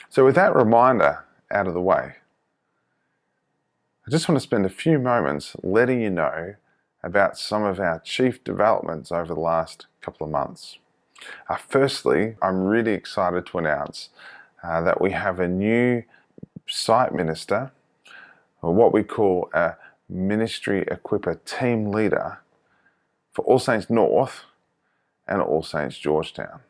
So with that reminder out of the way, I just want to spend a few moments letting you know about some of our chief developments over the last couple of months. Firstly, I'm really excited to announce that we have a new site minister, or what we call a ministry equipper team leader for All Saints North and All Saints Georgetown.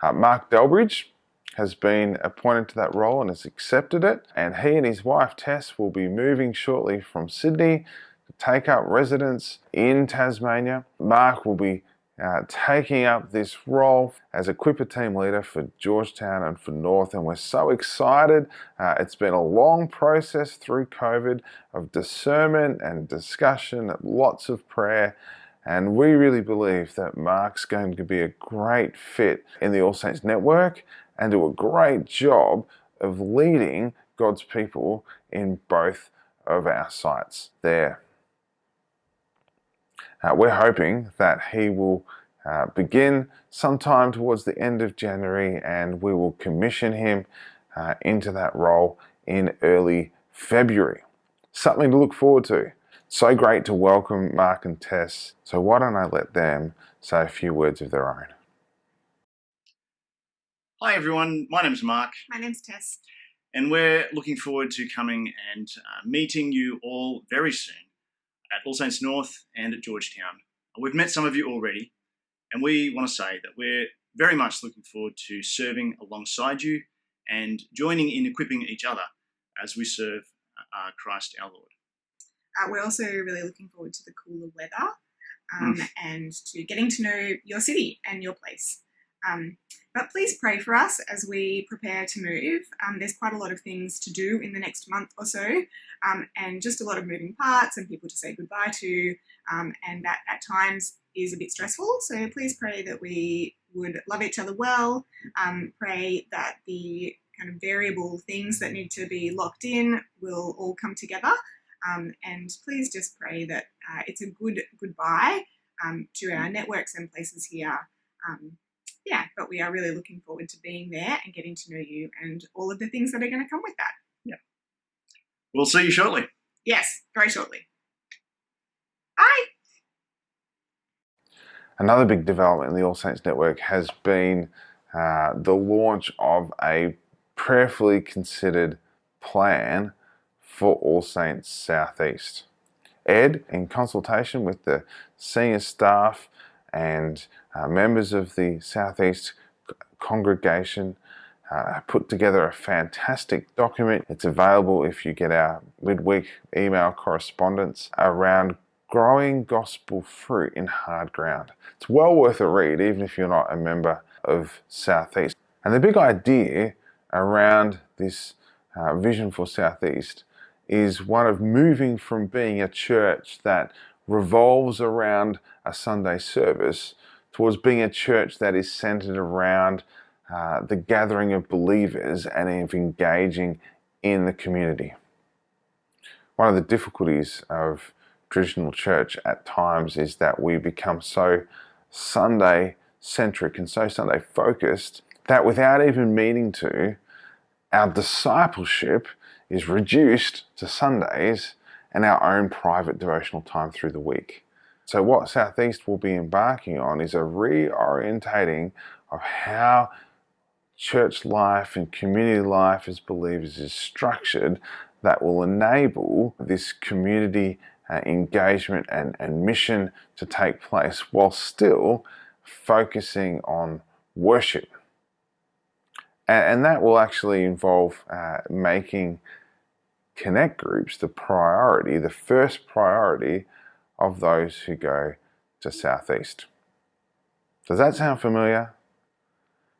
Mark Delbridge has been appointed to that role and has accepted it, and he and his wife Tess will be moving shortly from Sydney to take up residence in Tasmania. Mark will be taking up this role as equipper team leader for Georgetown and for North, and we're so excited. It's been a long process through COVID of discernment and discussion, lots of prayer, and we really believe that Mark's going to be a great fit in the All Saints network and do a great job of leading God's people in both of our sites there. We're hoping that he will begin sometime towards the end of January, and we will commission him into that role in early February. Something to look forward to. So great to welcome Mark and Tess, so why don't I let them say a few words of their own. Hi everyone, my name's Mark. My name's Tess. And we're looking forward to coming and meeting you all very soon at All Saints North and at Georgetown. We've met some of you already, and we want to say that we're very much looking forward to serving alongside you and joining in equipping each other as we serve Christ our Lord. We're also really looking forward to the cooler weather and to getting to know your city and your place. But please pray for us as we prepare to move. There's quite a lot of things to do in the next month or so, and just a lot of moving parts and people to say goodbye to, and that at times is a bit stressful. So please pray that we would love each other well. Pray that the kind of variable things that need to be locked in will all come together. And please just pray that it's a good goodbye to our networks and places here. But we are really looking forward to being there and getting to know you and all of the things that are going to come with that. Yeah. We'll see you shortly. Yes, very shortly. Bye. Another big development in the All Saints Network has been the launch of a prayerfully considered plan for All Saints Southeast. Ed, in consultation with the senior staff and members of the Southeast congregation, put together a fantastic document. It's available if you get our midweek email correspondence around growing gospel fruit in hard ground. It's well worth a read, even if you're not a member of Southeast. And the big idea around this vision for Southeast is one of moving from being a church that revolves around a Sunday service towards being a church that is centered around the gathering of believers and of engaging in the community. One of the difficulties of traditional church at times is that we become so Sunday centric and so Sunday focused that without even meaning to, our discipleship is reduced to Sundays and our own private devotional time through the week. So what Southeast will be embarking on is a reorientating of how church life and community life as believers is structured that will enable this community engagement and mission to take place while still focusing on worship. And that will actually involve making connect groups the priority, the first priority of those who go to Southeast. Does that sound familiar?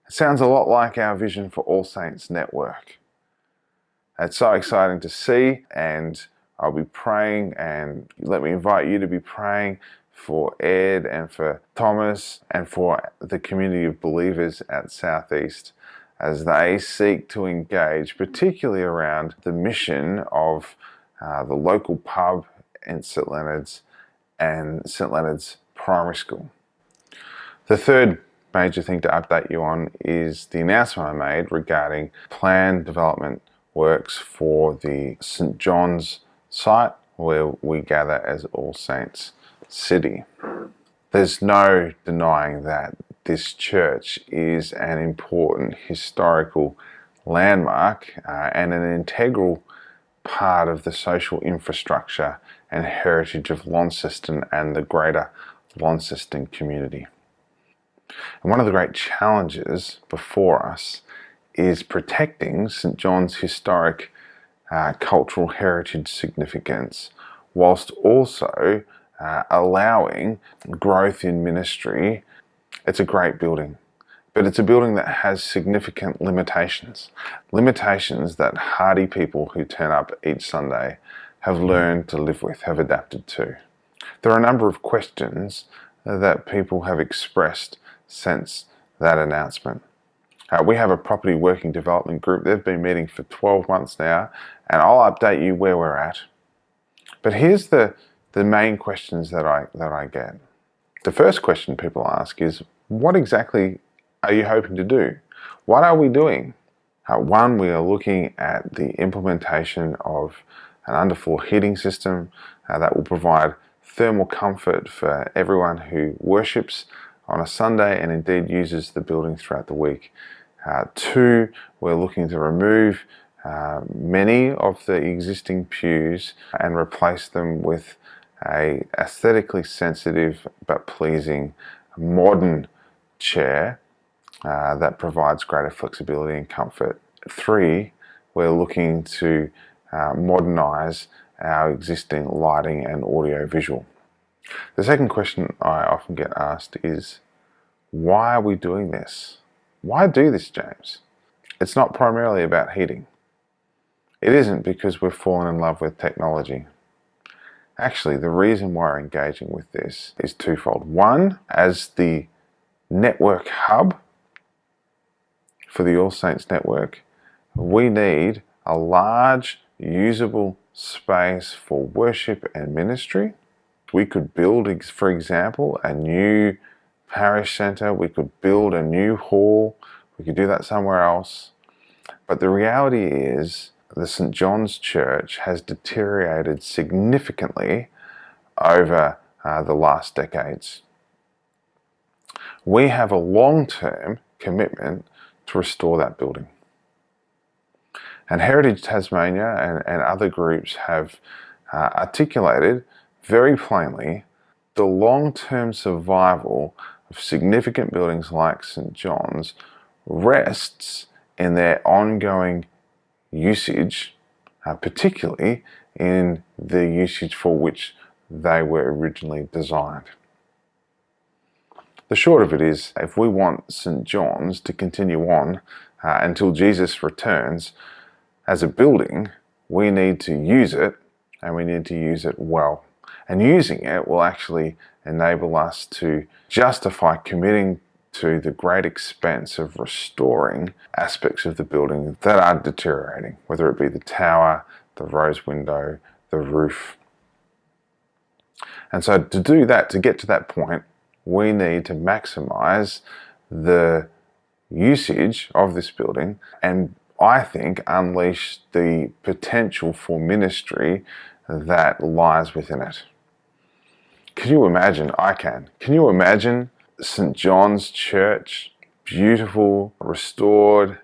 It sounds a lot like our vision for All Saints Network. It's so exciting to see, and I'll be praying, and let me invite you to be praying for Ed and for Thomas and for the community of believers at Southeast as they seek to engage, particularly around the mission of the local pub in St Leonard's and St Leonard's Primary School. The third major thing to update you on is the announcement I made regarding planned development works for the St. John's site where we gather as All Saints City. There's no denying that this church is an important historical landmark and an integral part of the social infrastructure and heritage of Launceston and the greater Launceston community. And one of the great challenges before us is protecting St. John's historic cultural heritage significance, whilst also allowing growth in ministry. It's a great building, but it's a building that has significant limitations. Limitations that hardy people who turn up each Sunday have learned to live with, have adapted to. There are a number of questions that people have expressed since that announcement. We have a property working development group. They've been meeting for 12 months now, and I'll update you where we're at. But here's the main questions that I get. The first question people ask is, what exactly are you hoping to do? What are we doing? One, we are looking at the implementation of an underfloor heating system that will provide thermal comfort for everyone who worships on a Sunday and indeed uses the building throughout the week. Two, we're looking to remove many of the existing pews and replace them with a aesthetically sensitive but pleasing modern chair that provides greater flexibility and comfort. Three, we're looking to modernize our existing lighting and audio visual. The second question I often get asked is, why are we doing this? Why do this, James? It's not primarily about heating. It isn't because we've fallen in love with technology. Actually, the reason why we're engaging with this is twofold. One, as the network hub for the All Saints network, we need a large, usable space for worship and ministry. We could build, for example, a new parish centre. We could build a new hall. We could do that somewhere else. But the reality is the St. John's Church has deteriorated significantly over the last decades. We have a long-term commitment to restore that building. And Heritage Tasmania and other groups have articulated very plainly the long-term survival of significant buildings like St. John's rests in their ongoing usage, particularly in the usage for which they were originally designed. The short of it is, if we want St. John's to continue on until Jesus returns as a building, we need to use it, and we need to use it well. And using it will actually enable us to justify committing to the great expense of restoring aspects of the building that are deteriorating, whether it be the tower, the rose window, the roof. And so to do that, to get to that point, we need to maximize the usage of this building and, I think, unleash the potential for ministry that lies within it. Can you imagine? I can. Can you imagine St. John's Church, beautiful, restored,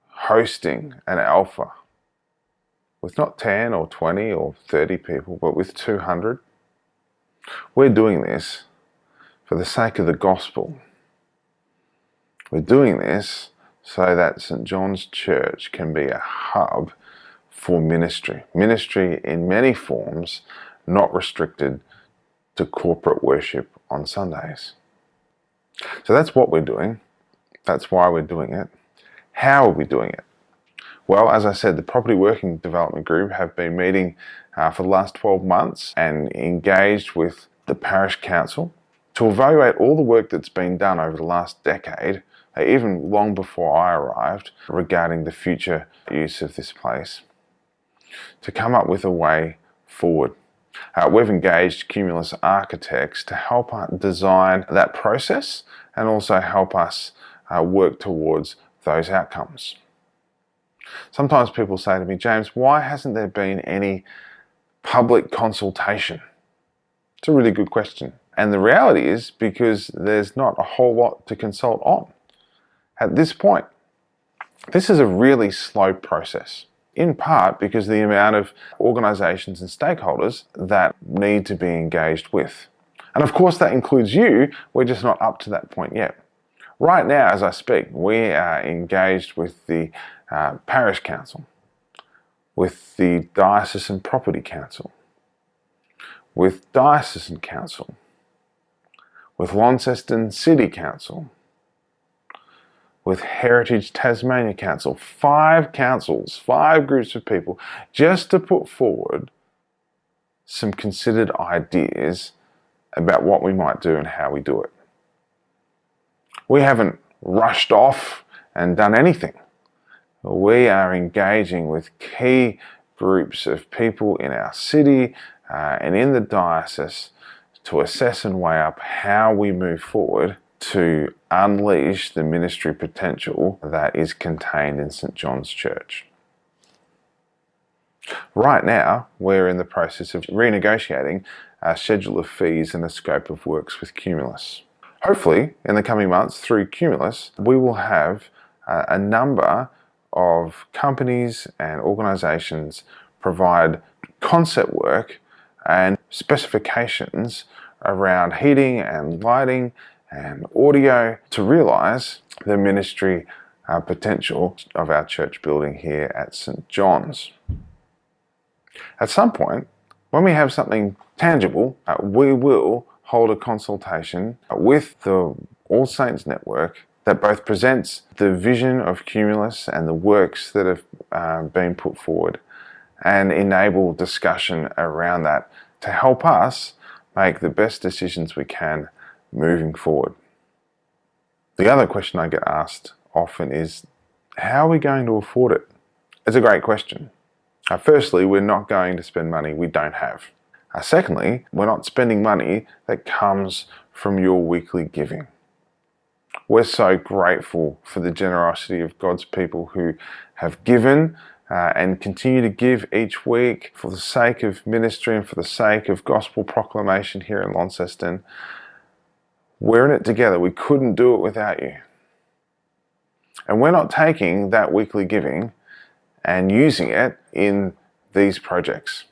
hosting an alpha with not 10 or 20 or 30 people, but with 200? We're doing this for the sake of the gospel. We're doing this so that St. John's Church can be a hub for ministry. Ministry in many forms, not restricted to corporate worship on Sundays. So that's what we're doing. That's why we're doing it. How are we doing it? Well, as I said, the Property Working Development Group have been meeting for the last 12 months and engaged with the Parish Council to evaluate all the work that's been done over the last decade, even long before I arrived, regarding the future use of this place, to come up with a way forward. We've engaged Cumulus architects to help design that process and also help us work towards those outcomes. Sometimes people say to me, James, why hasn't there been any public consultation? It's a really good question. And the reality is because there's not a whole lot to consult on at this point. This is a really slow process, in part because of the amount of organisations and stakeholders that need to be engaged with. And of course that includes you, we're just not up to that point yet. Right now, as I speak, we are engaged with the Parish Council, with the Diocesan Property Council, with Diocesan Council, with Launceston City Council, with Heritage Tasmania Council, 5 councils, 5 groups of people, just to put forward some considered ideas about what we might do and how we do it. We haven't rushed off and done anything. We are engaging with key groups of people in our city and in the diocese to assess and weigh up how we move forward to unleash the ministry potential that is contained in St. John's Church. Right now, we're in the process of renegotiating a schedule of fees and a scope of works with Cumulus. Hopefully, in the coming months, through Cumulus, we will have a number of companies and organisations provide concept work and specifications around heating and lighting and audio to realise the ministry potential of our church building here at St. John's. At some point, when we have something tangible, we will hold a consultation with the All Saints Network that both presents the vision of Cumulus and the works that have been put forward and enable discussion around that to help us make the best decisions we can moving forward. The other question I get asked often is, how are we going to afford it? It's a great question. Firstly, we're not going to spend money we don't have. Secondly, we're not spending money that comes from your weekly giving. We're so grateful for the generosity of God's people who have given and continue to give each week for the sake of ministry and for the sake of gospel proclamation here in Launceston. We're in it together. We couldn't do it without you. And we're not taking that weekly giving and using it in these projects.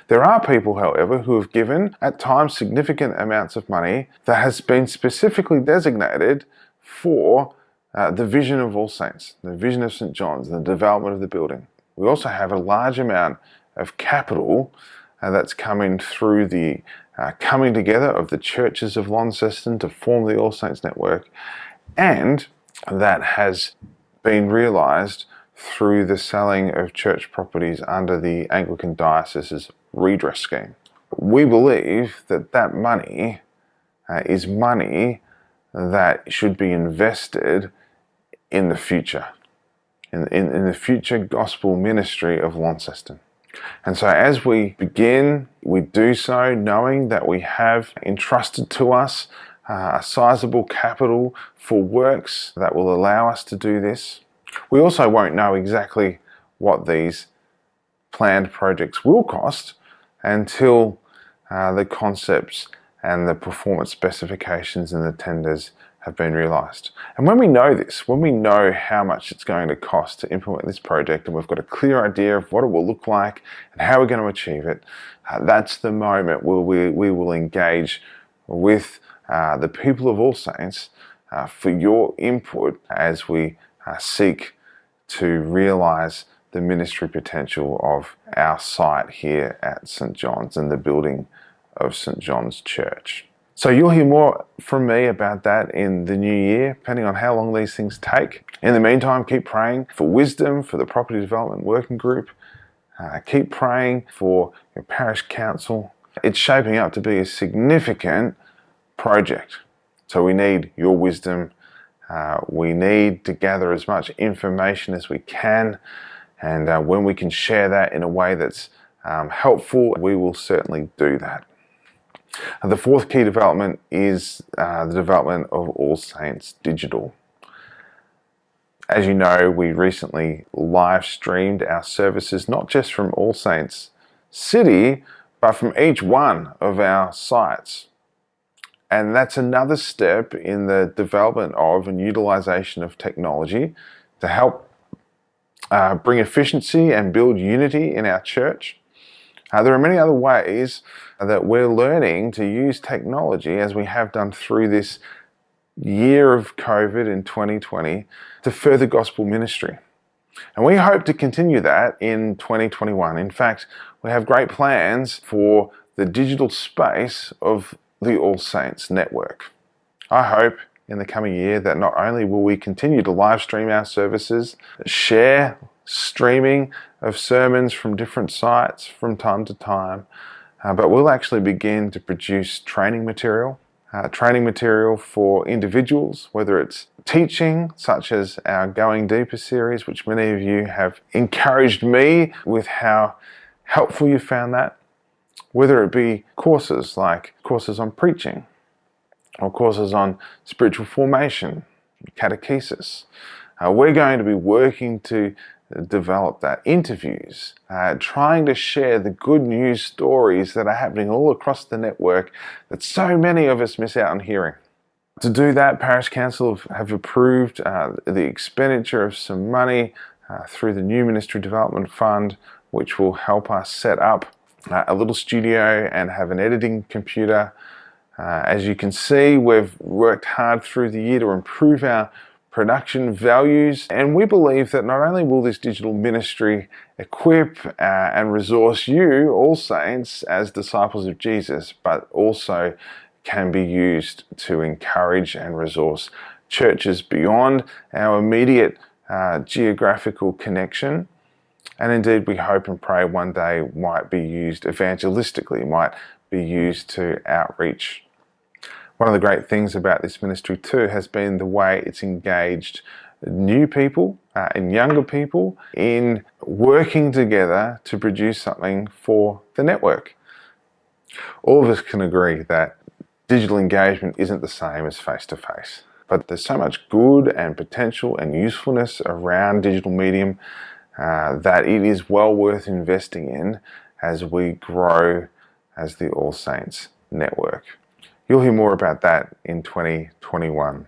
There are people, however, who have given at times significant amounts of money that has been specifically designated for the vision of All Saints, the vision of St. John's, the development of the building. We also have a large amount of capital that's coming through the coming together of the churches of Launceston to form the All Saints Network, and that has been realised through the selling of church properties under the Anglican Diocese's redress scheme. We believe that that money is money that should be invested in the future, in the future gospel ministry of Launceston. And so as we begin, we do so knowing that we have entrusted to us a sizable capital for works that will allow us to do this. We also won't know exactly what these planned projects will cost until the concepts and the performance specifications and the tenders have been realised. And when we know this, when we know how much it's going to cost to implement this project and we've got a clear idea of what it will look like and how we're going to achieve it, that's the moment where we will engage with the people of All Saints for your input as we seek to realise the ministry potential of our site here at St. John's and the building of St. John's Church. So you'll hear more from me about that in the new year, depending on how long these things take. In the meantime, keep praying for wisdom for the Property Development Working Group. Keep praying for your parish council. It's shaping up to be a significant project. So we need your wisdom. We need to gather as much information as we can. And when we can share that in a way that's helpful, we will certainly do that. The fourth key development is the development of All Saints Digital. As you know, we recently live streamed our services, not just from All Saints City, but from each one of our sites. And that's another step in the development of and utilization of technology to help bring efficiency and build unity in our church. There are many other ways that we're learning to use technology, as we have done through this year of COVID in 2020, to further gospel ministry. And we hope to continue that in 2021. In fact, we have great plans for the digital space of the All Saints network. I hope in the coming year that not only will we continue to live stream our services, share streaming of sermons from different sites from time to time, but we'll actually begin to produce training material for individuals, whether it's teaching, such as our Going Deeper series, which many of you have encouraged me with how helpful you found that, whether it be courses like courses on preaching, or courses on spiritual formation, catechesis. We're going to be working to develop that, interviews, trying to share the good news stories that are happening all across the network that so many of us miss out on hearing. To do that, Parish Council have approved the expenditure of some money through the New Ministry Development Fund, which will help us set up a little studio and have an editing computer. As you can see, we've worked hard through the year to improve our production values, and we believe that not only will this digital ministry equip and resource you, All Saints, as disciples of Jesus, but also can be used to encourage and resource churches beyond our immediate geographical connection. And indeed, we hope and pray one day might be used evangelistically, might be used to outreach. One of the great things about this ministry too has been the way it's engaged new people and younger people in working together to produce something for the network. All of us can agree that digital engagement isn't the same as face-to-face, but there's so much good and potential and usefulness around digital medium that it is well worth investing in as we grow as the All Saints network. You'll hear more about that in 2021.